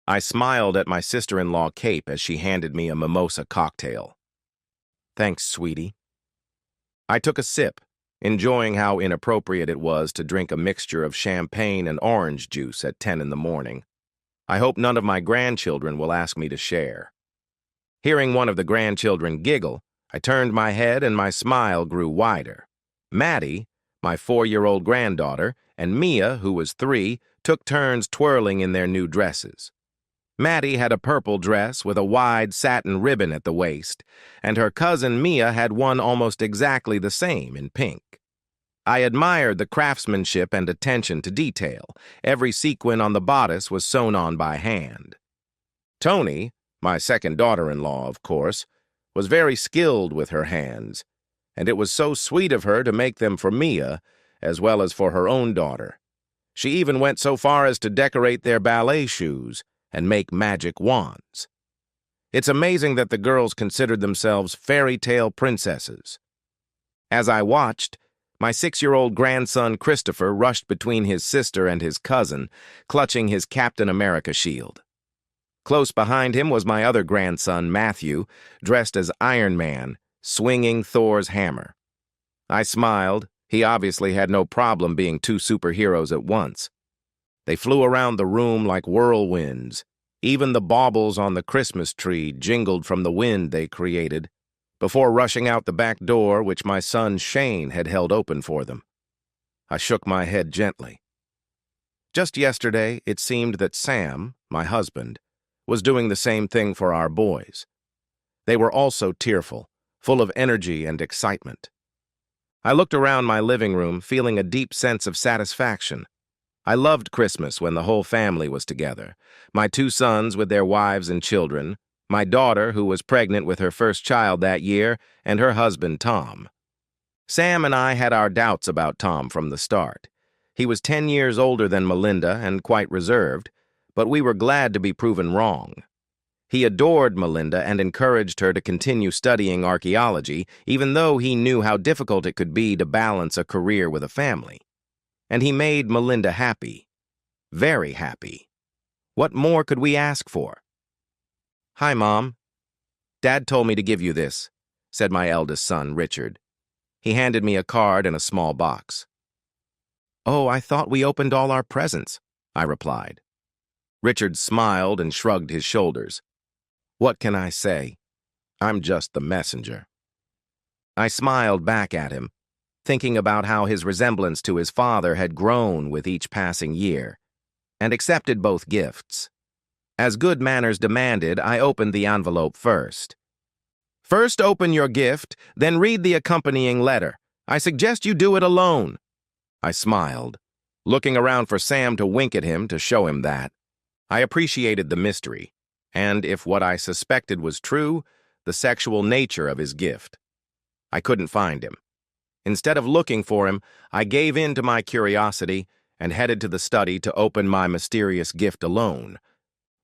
I smiled at my sister-in-law Cape as she handed me a mimosa cocktail. Thanks, sweetie. I took a sip, enjoying how inappropriate it was to drink a mixture of champagne and orange juice at 10 in the morning. I hope none of my grandchildren will ask me to share. Hearing one of the grandchildren giggle, I turned my head and my smile grew wider. Maddie, my 4-year-old granddaughter, and Mia, who was 3, took turns twirling in their new dresses. Maddie had a purple dress with a wide satin ribbon at the waist, and her cousin Mia had one almost exactly the same in pink. I admired the craftsmanship and attention to detail. Every sequin on the bodice was sewn on by hand. Toni, my second daughter-in-law, of course, was very skilled with her hands, and it was so sweet of her to make them for Mia, as well as for her own daughter. She even went so far as to decorate their ballet shoes and make magic wands. It's amazing that the girls considered themselves fairy tale princesses. As I watched, my 6-year-old grandson Christopher rushed between his sister and his cousin, clutching his Captain America shield. Close behind him was my other grandson Matthew, dressed as Iron Man, swinging Thor's hammer. I smiled. He obviously had no problem being 2 superheroes at once. They flew around the room like whirlwinds. Even the baubles on the Christmas tree jingled from the wind they created, before rushing out the back door which my son Shane had held open for them. I shook my head gently. Just yesterday, it seemed that Sam, my husband, was doing the same thing for our boys. They were also tearful, full of energy and excitement. I looked around my living room, feeling a deep sense of satisfaction. I loved Christmas when the whole family was together. My 2 sons with their wives and children, my daughter who was pregnant with her first child that year, and her husband Tom. Sam and I had our doubts about Tom from the start. He was 10 years older than Melinda and quite reserved, but we were glad to be proven wrong. He adored Melinda and encouraged her to continue studying archaeology, even though he knew how difficult it could be to balance a career with a family. And he made Melinda happy. Very happy. What more could we ask for? "Hi, Mom. Dad told me to give you this," said my eldest son, Richard. He handed me a card and a small box. "Oh, I thought we opened all our presents," I replied. Richard smiled and shrugged his shoulders. What can I say? I'm just the messenger. I smiled back at him, thinking about how his resemblance to his father had grown with each passing year, and accepted both gifts. As good manners demanded, I opened the envelope first. "First open your gift, then read the accompanying letter. I suggest you do it alone." I smiled, looking around for Sam to wink at him to show him that. I appreciated the mystery, and if what I suspected was true, the sexual nature of his gift. I couldn't find him. Instead of looking for him, I gave in to my curiosity and headed to the study to open my mysterious gift alone.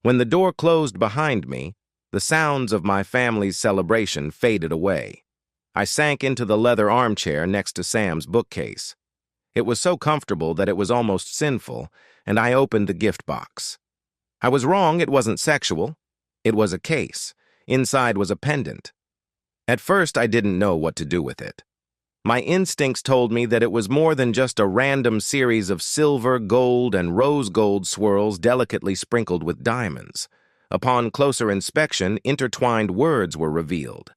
When the door closed behind me, the sounds of my family's celebration faded away. I sank into the leather armchair next to Sam's bookcase. It was so comfortable that it was almost sinful, and I opened the gift box. I was wrong, it wasn't sexual. It was a case. Inside was a pendant. At first, I didn't know what to do with it. My instincts told me that it was more than just a random series of silver, gold, and rose gold swirls delicately sprinkled with diamonds. Upon closer inspection, intertwined words were revealed.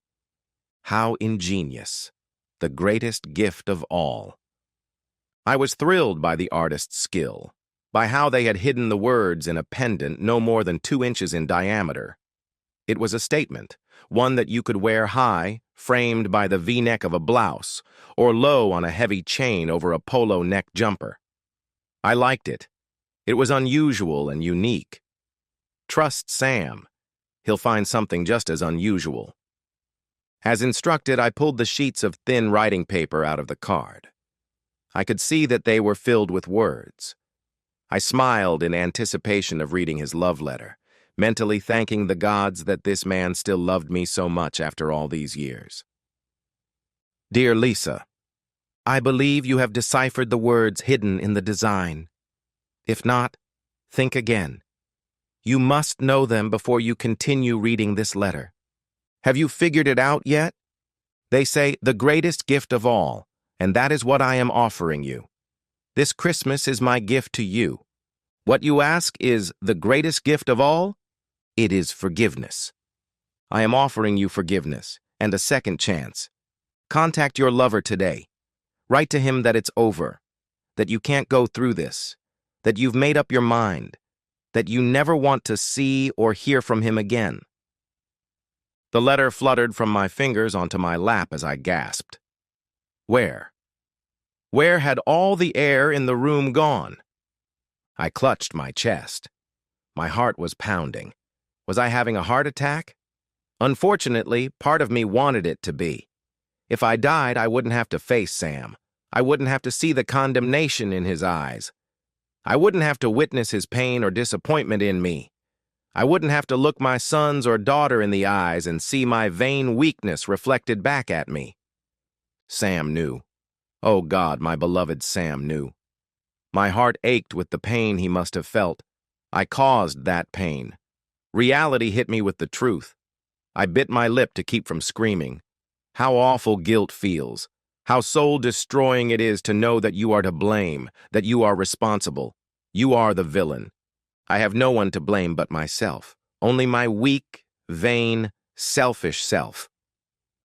How ingenious. The greatest gift of all. I was thrilled by the artist's skill, by how they had hidden the words in a pendant no more than 2 inches in diameter. It was a statement, one that you could wear high, framed by the V-neck of a blouse, or low on a heavy chain over a polo neck jumper. I liked it. It was unusual and unique. Trust Sam. He'll find something just as unusual. As instructed, I pulled the sheets of thin writing paper out of the card. I could see that they were filled with words. I smiled in anticipation of reading his love letter, mentally thanking the gods that this man still loved me so much after all these years. Dear Lisa, I believe you have deciphered the words hidden in the design. If not, think again. You must know them before you continue reading this letter. Have you figured it out yet? They say the greatest gift of all, and that is what I am offering you. This Christmas is my gift to you. What you ask is the greatest gift of all? It is forgiveness. I am offering you forgiveness and a second chance. Contact your lover today. Write to him that it's over, that you can't go through this, that you've made up your mind, that you never want to see or hear from him again. The letter fluttered from my fingers onto my lap as I gasped. Where? Where had all the air in the room gone? I clutched my chest. My heart was pounding. Was I having a heart attack? Unfortunately, part of me wanted it to be. If I died, I wouldn't have to face Sam. I wouldn't have to see the condemnation in his eyes. I wouldn't have to witness his pain or disappointment in me. I wouldn't have to look my sons or daughter in the eyes and see my vain weakness reflected back at me. Sam knew. Oh God, my beloved Sam knew. My heart ached with the pain he must have felt. I caused that pain. Reality hit me with the truth. I bit my lip to keep from screaming. How awful guilt feels. How soul-destroying it is to know that you are to blame, that you are responsible. You are the villain. I have no one to blame but myself, only my weak, vain, selfish self.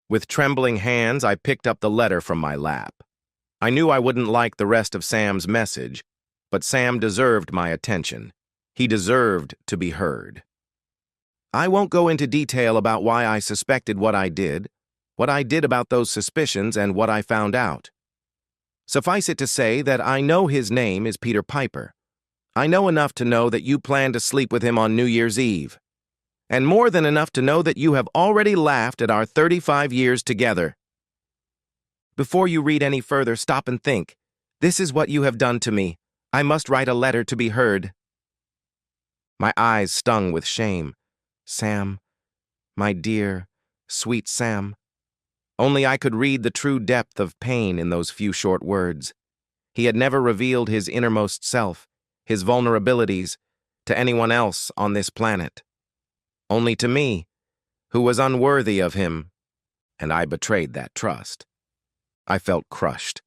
With trembling hands, I picked up the letter from my lap. I knew I wouldn't like the rest of Sam's message, but Sam deserved my attention. He deserved to be heard. I won't go into detail about why I suspected what I did about those suspicions, and what I found out. Suffice it to say that I know his name is Peter Piper. I know enough to know that you plan to sleep with him on New Year's Eve, and more than enough to know that you have already laughed at our 35 years together. Before you read any further, stop and think. This is what you have done to me. I must write a letter to be heard. My eyes stung with shame. Sam, my dear, sweet Sam. Only I could read the true depth of pain in those few short words. He had never revealed his innermost self, his vulnerabilities, to anyone else on this planet. Only to me, who was unworthy of him, and I betrayed that trust. I felt crushed.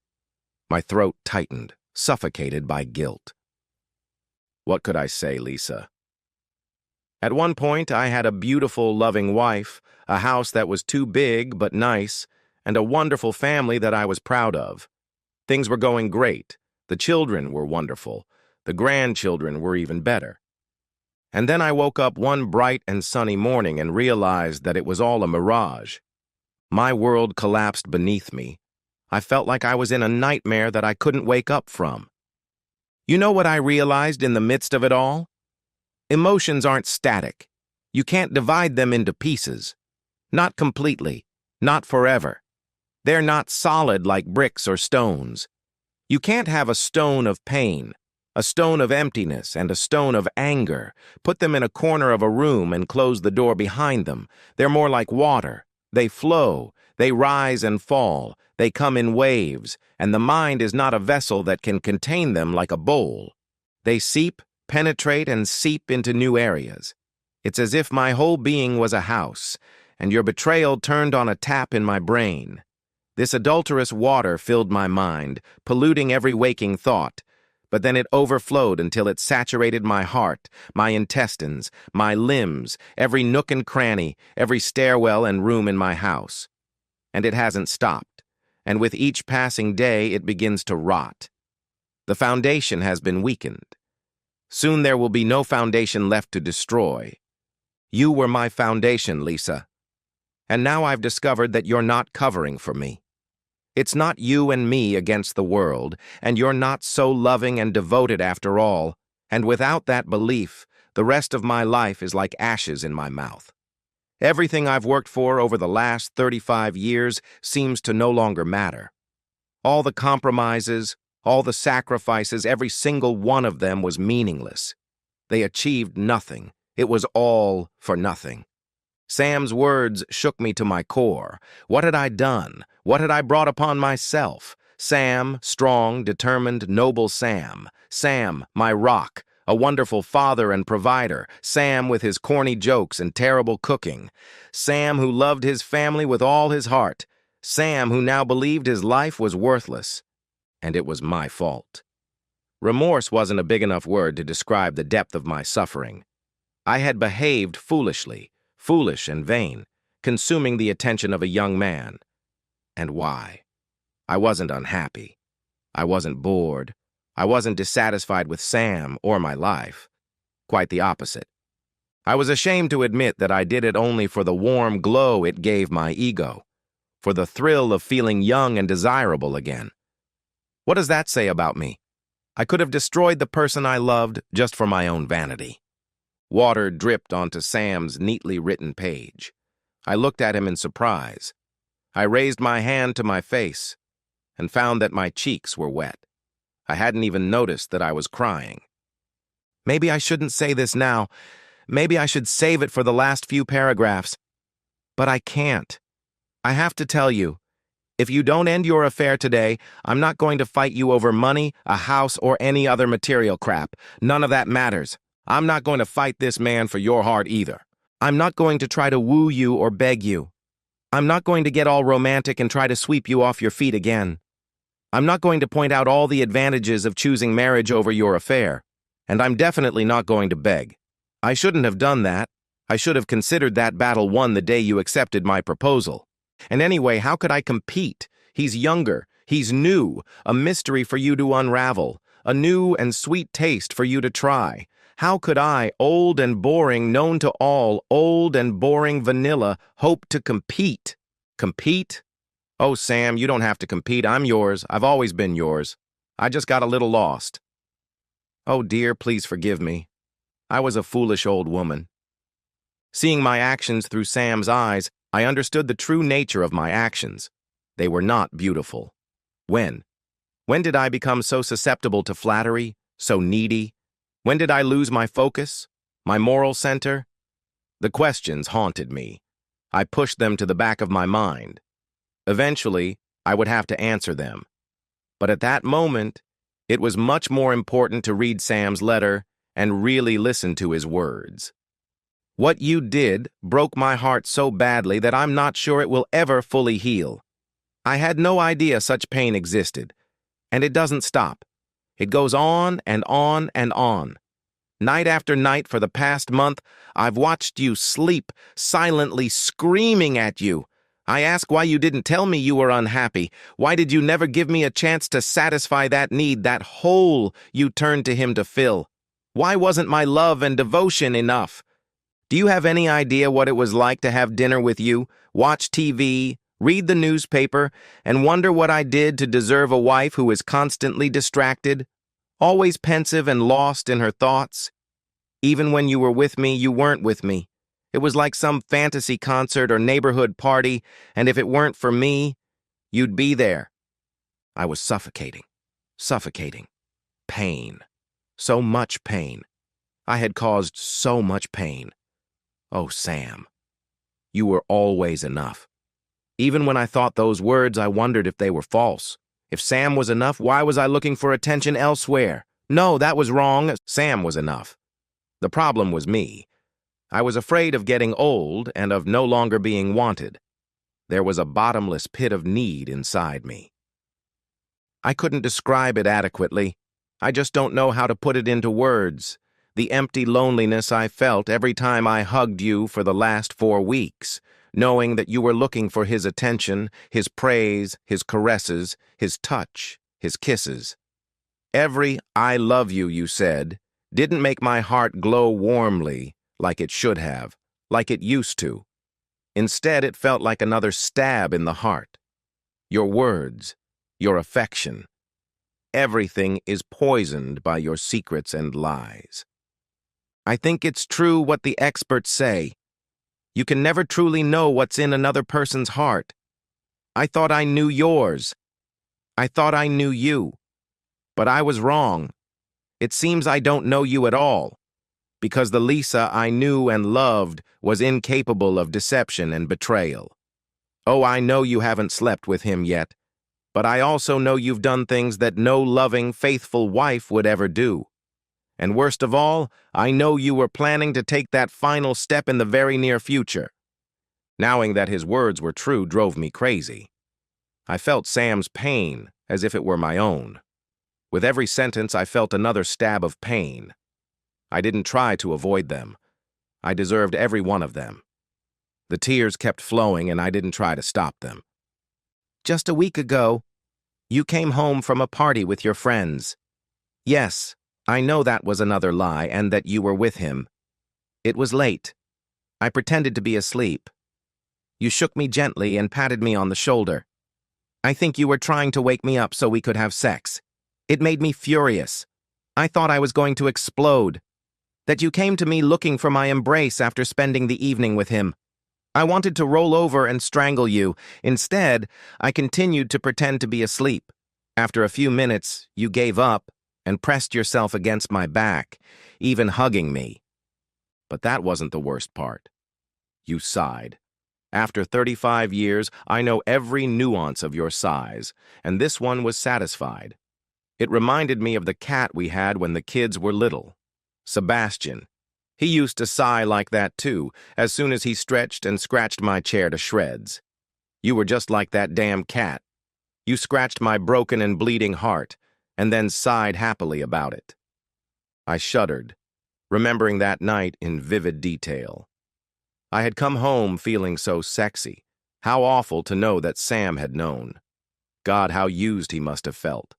My throat tightened, suffocated by guilt. What could I say, Lisa? At one point, I had a beautiful, loving wife, a house that was too big but nice, and a wonderful family that I was proud of. Things were going great. The children were wonderful. The grandchildren were even better. And then I woke up one bright and sunny morning and realized that it was all a mirage. My world collapsed beneath me. I felt like I was in a nightmare that I couldn't wake up from. You know what I realized in the midst of it all? Emotions aren't static. You can't divide them into pieces. Not completely. Not forever. They're not solid like bricks or stones. You can't have a stone of pain, a stone of emptiness, and a stone of anger. Put them in a corner of a room and close the door behind them. They're more like water. They flow. They rise and fall. They come in waves, and the mind is not a vessel that can contain them like a bowl. They seep, penetrate, and seep into new areas. It's as if my whole being was a house, and your betrayal turned on a tap in my brain. This adulterous water filled my mind, polluting every waking thought, but then it overflowed until it saturated my heart, my intestines, my limbs, every nook and cranny, every stairwell and room in my house. And it hasn't stopped, and with each passing day it begins to rot. The foundation has been weakened. Soon there will be no foundation left to destroy. You were my foundation, Lisa. And now I've discovered that you're not covering for me. It's not you and me against the world, and you're not so loving and devoted after all, and without that belief, the rest of my life is like ashes in my mouth. Everything I've worked for over the last 35 years seems to no longer matter. All the compromises, all the sacrifices, every single one of them was meaningless. They achieved nothing. It was all for nothing. Sam's words shook me to my core. What had I done? What had I brought upon myself? Sam, strong, determined, noble Sam. Sam, my rock, a wonderful father and provider, Sam with his corny jokes and terrible cooking, Sam who loved his family with all his heart, Sam who now believed his life was worthless, and it was my fault. Remorse wasn't a big enough word to describe the depth of my suffering. I had behaved foolishly, foolish and vain, consuming the attention of a young man. And why? I wasn't unhappy. I wasn't bored. I wasn't dissatisfied with Sam or my life. Quite the opposite. I was ashamed to admit that I did it only for the warm glow it gave my ego, for the thrill of feeling young and desirable again. What does that say about me? I could have destroyed the person I loved just for my own vanity. Water dripped onto Sam's neatly written page. I looked at him in surprise. I raised my hand to my face and found that my cheeks were wet. I hadn't even noticed that I was crying. Maybe I shouldn't say this now. Maybe I should save it for the last few paragraphs. But I can't. I have to tell you, if you don't end your affair today, I'm not going to fight you over money, a house, or any other material crap. None of that matters. I'm not going to fight this man for your heart either. I'm not going to try to woo you or beg you. I'm not going to get all romantic and try to sweep you off your feet again. I'm not going to point out all the advantages of choosing marriage over your affair. And I'm definitely not going to beg. I shouldn't have done that. I should have considered that battle won the day you accepted my proposal. And anyway, how could I compete? He's younger, he's new, a mystery for you to unravel, a new and sweet taste for you to try. How could I, old and boring, known to all, old and boring vanilla, hope to compete? Compete? Oh, Sam, you don't have to compete. I'm yours. I've always been yours. I just got a little lost. Oh, dear, please forgive me. I was a foolish old woman. Seeing my actions through Sam's eyes, I understood the true nature of my actions. They were not beautiful. When? When did I become so susceptible to flattery, so needy? When did I lose my focus, my moral center? The questions haunted me. I pushed them to the back of my mind. Eventually, I would have to answer them. But at that moment, it was much more important to read Sam's letter and really listen to his words. What you did broke my heart so badly that I'm not sure it will ever fully heal. I had no idea such pain existed, and it doesn't stop. It goes on and on and on. Night after night for the past month, I've watched you sleep, silently screaming at you. I ask why you didn't tell me you were unhappy. Why did you never give me a chance to satisfy that need, that hole you turned to him to fill? Why wasn't my love and devotion enough? Do you have any idea what it was like to have dinner with you, watch TV, read the newspaper, and wonder what I did to deserve a wife who is constantly distracted, always pensive and lost in her thoughts? Even when you were with me, you weren't with me. It was like some fantasy concert or neighborhood party, and if it weren't for me, you'd be there. I was suffocating. Pain. So much pain. I had caused so much pain. Oh, Sam, you were always enough. Even when I thought those words, I wondered if they were false. If Sam was enough, why was I looking for attention elsewhere? No, that was wrong. Sam was enough. The problem was me. I was afraid of getting old and of no longer being wanted. There was a bottomless pit of need inside me. I couldn't describe it adequately. I just don't know how to put it into words. The empty loneliness I felt every time I hugged you for the last 4 weeks, knowing that you were looking for his attention, his praise, his caresses, his touch, his kisses. Every "I love you," you said, didn't make my heart glow warmly like it should have, like it used to. Instead, it felt like another stab in the heart. Your words, your affection, everything is poisoned by your secrets and lies. I think it's true what the experts say. You can never truly know what's in another person's heart. I thought I knew yours. I thought I knew you. But I was wrong. It seems I don't know you at all, because the Lisa I knew and loved was incapable of deception and betrayal. Oh, I know you haven't slept with him yet, but I also know you've done things that no loving, faithful wife would ever do. And worst of all, I know you were planning to take that final step in the very near future. Knowing that his words were true drove me crazy. I felt Sam's pain as if it were my own. With every sentence, I felt another stab of pain. I didn't try to avoid them. I deserved every one of them. The tears kept flowing, and I didn't try to stop them. Just a week ago, you came home from a party with your friends. Yes, I know that was another lie and that you were with him. It was late. I pretended to be asleep. You shook me gently and patted me on the shoulder. I think you were trying to wake me up so we could have sex. It made me furious. I thought I was going to explode. That you came to me looking for my embrace after spending the evening with him. I wanted to roll over and strangle you. Instead, I continued to pretend to be asleep. After a few minutes, you gave up and pressed yourself against my back, even hugging me. But that wasn't the worst part. You sighed. After 35 years, I know every nuance of your sighs, and this one was satisfied. It reminded me of the cat we had when the kids were little, Sebastian. He used to sigh like that too, as soon as he stretched and scratched my chair to shreds. You were just like that damn cat. You scratched my broken and bleeding heart, and then sighed happily about it. I shuddered, remembering that night in vivid detail. I had come home feeling so sexy. How awful to know that Sam had known. God, how used he must have felt.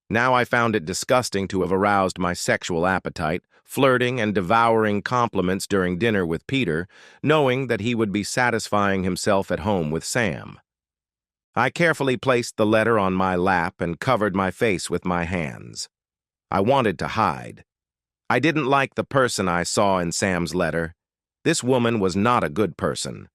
Now I found it disgusting to have aroused my sexual appetite, flirting and devouring compliments during dinner with Peter, knowing that he would be satisfying himself at home with Sam. I carefully placed the letter on my lap and covered my face with my hands. I wanted to hide. I didn't like the person I saw in Sam's letter. This woman was not a good person.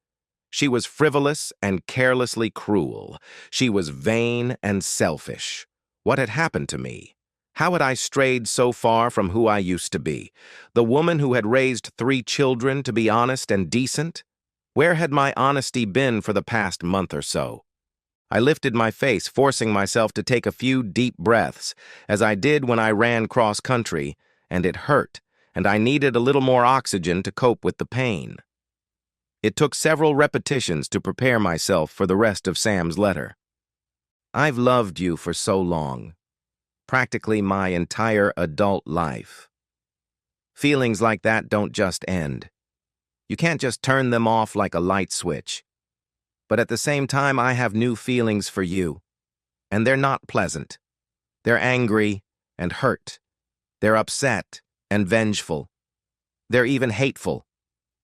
She was frivolous and carelessly cruel. She was vain and selfish. What had happened to me? How had I strayed so far from who I used to be? The woman who had raised 3 children to be honest and decent? Where had my honesty been for the past month or so? I lifted my face, forcing myself to take a few deep breaths, as I did when I ran cross-country, and it hurt, and I needed a little more oxygen to cope with the pain. It took several repetitions to prepare myself for the rest of Sam's letter. I've loved you for so long, practically my entire adult life. Feelings like that don't just end. You can't just turn them off like a light switch. But at the same time, I have new feelings for you, and they're not pleasant. They're angry and hurt. They're upset and vengeful. They're even hateful.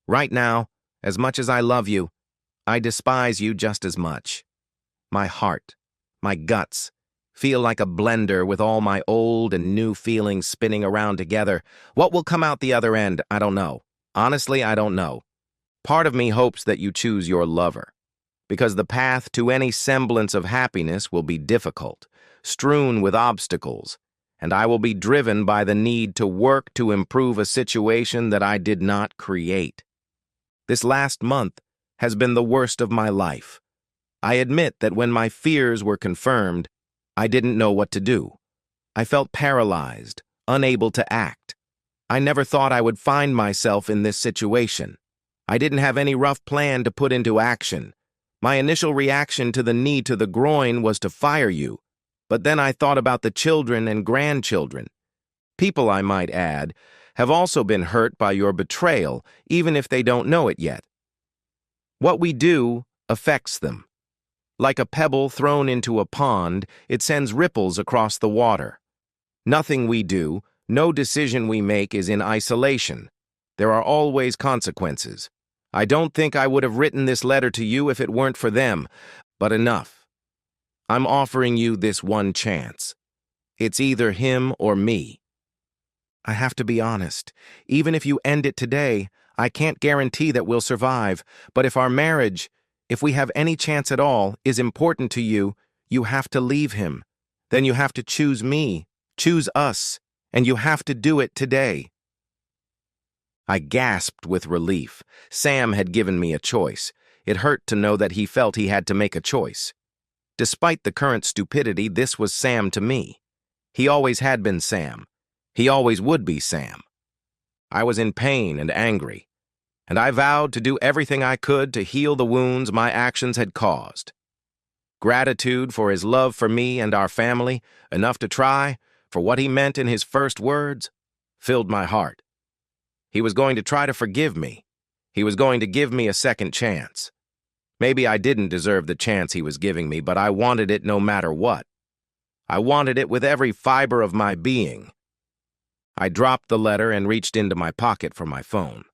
Right now, as much as I love you, I despise you just as much. My heart, my guts, feel like a blender with all my old and new feelings spinning around together. What will come out the other end, I don't know. Honestly, I don't know. Part of me hopes that you choose your lover, because the path to any semblance of happiness will be difficult, strewn with obstacles, and I will be driven by the need to work to improve a situation that I did not create. This last month has been the worst of my life. I admit that when my fears were confirmed, I didn't know what to do. I felt paralyzed, unable to act. I never thought I would find myself in this situation. I didn't have any rough plan to put into action. My initial reaction to the knee to the groin was to fire you, but then I thought about the children and grandchildren. People, I might add, have also been hurt by your betrayal, even if they don't know it yet. What we do affects them. Like a pebble thrown into a pond, it sends ripples across the water. Nothing we do, no decision we make is in isolation. There are always consequences. I don't think I would have written this letter to you if it weren't for them, but enough. I'm offering you this one chance. It's either him or me. I have to be honest. Even if you end it today, I can't guarantee that we'll survive, but if our marriage, if we have any chance at all, is important to you, you have to leave him. Then you have to choose me, choose us, and you have to do it today. I gasped with relief. Sam had given me a choice. It hurt to know that he felt he had to make a choice. Despite the current stupidity, this was Sam to me. He always had been Sam. He always would be Sam. I was in pain and angry, and I vowed to do everything I could to heal the wounds my actions had caused. Gratitude for his love for me and our family, enough to try, for what he meant in his first words, filled my heart. He was going to try to forgive me. He was going to give me a second chance. Maybe I didn't deserve the chance he was giving me, but I wanted it no matter what. I wanted it with every fiber of my being. I dropped the letter and reached into my pocket for my phone.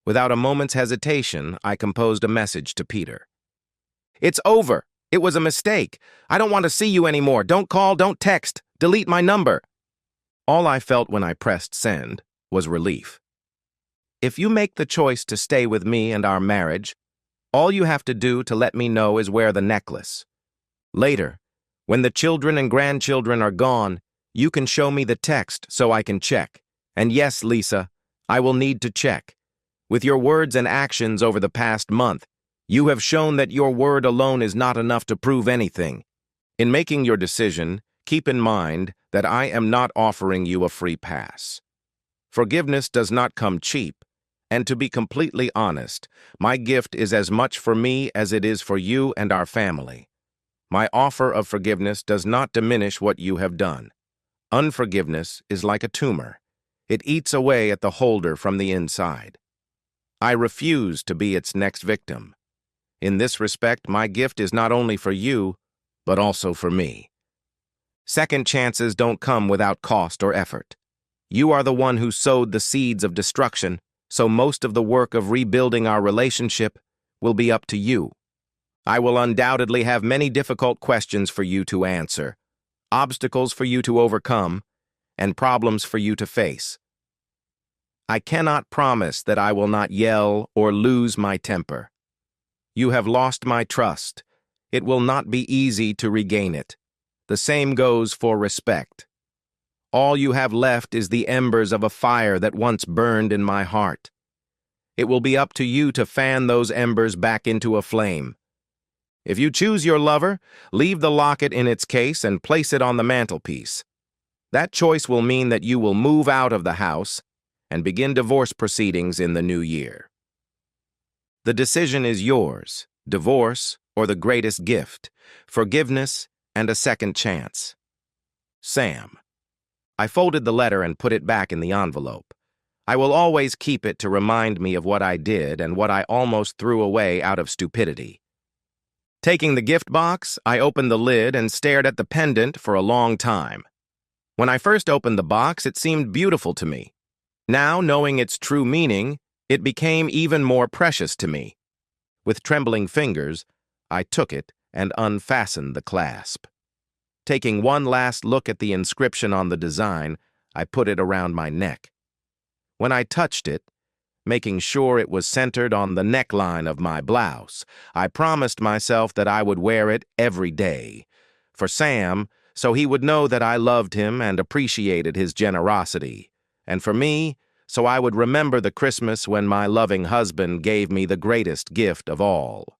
Without a moment's hesitation, I composed a message to Peter. "It's over. It was a mistake. I don't want to see you anymore. Don't call, don't text. Delete my number." All I felt when I pressed send was relief. If you make the choice to stay with me and our marriage, all you have to do to let me know is wear the necklace. Later, when the children and grandchildren are gone, you can show me the text so I can check. And yes, Lisa, I will need to check. With your words and actions over the past month, you have shown that your word alone is not enough to prove anything. In making your decision, keep in mind that I am not offering you a free pass. Forgiveness does not come cheap, and to be completely honest, my gift is as much for me as it is for you and our family. My offer of forgiveness does not diminish what you have done. Unforgiveness is like a tumor. It eats away at the holder from the inside. I refuse to be its next victim. In this respect, my gift is not only for you, but also for me. Second chances don't come without cost or effort. You are the one who sowed the seeds of destruction, so most of the work of rebuilding our relationship will be up to you. I will undoubtedly have many difficult questions for you to answer, obstacles for you to overcome, and problems for you to face. I cannot promise that I will not yell or lose my temper. You have lost my trust. It will not be easy to regain it. The same goes for respect. All you have left is the embers of a fire that once burned in my heart. It will be up to you to fan those embers back into a flame. If you choose your lover, leave the locket in its case and place it on the mantelpiece. That choice will mean that you will move out of the house and begin divorce proceedings in the new year. The decision is yours, divorce or the greatest gift, forgiveness and a second chance. Sam. I folded the letter and put it back in the envelope. I will always keep it to remind me of what I did and what I almost threw away out of stupidity. Taking the gift box, I opened the lid and stared at the pendant for a long time. When I first opened the box, it seemed beautiful to me. Now, knowing its true meaning, it became even more precious to me. With trembling fingers, I took it and unfastened the clasp. Taking one last look at the inscription on the design, I put it around my neck. When I touched it, making sure it was centered on the neckline of my blouse, I promised myself that I would wear it every day. For Sam, so he would know that I loved him and appreciated his generosity. And for me, so I would remember the Christmas when my loving husband gave me the greatest gift of all.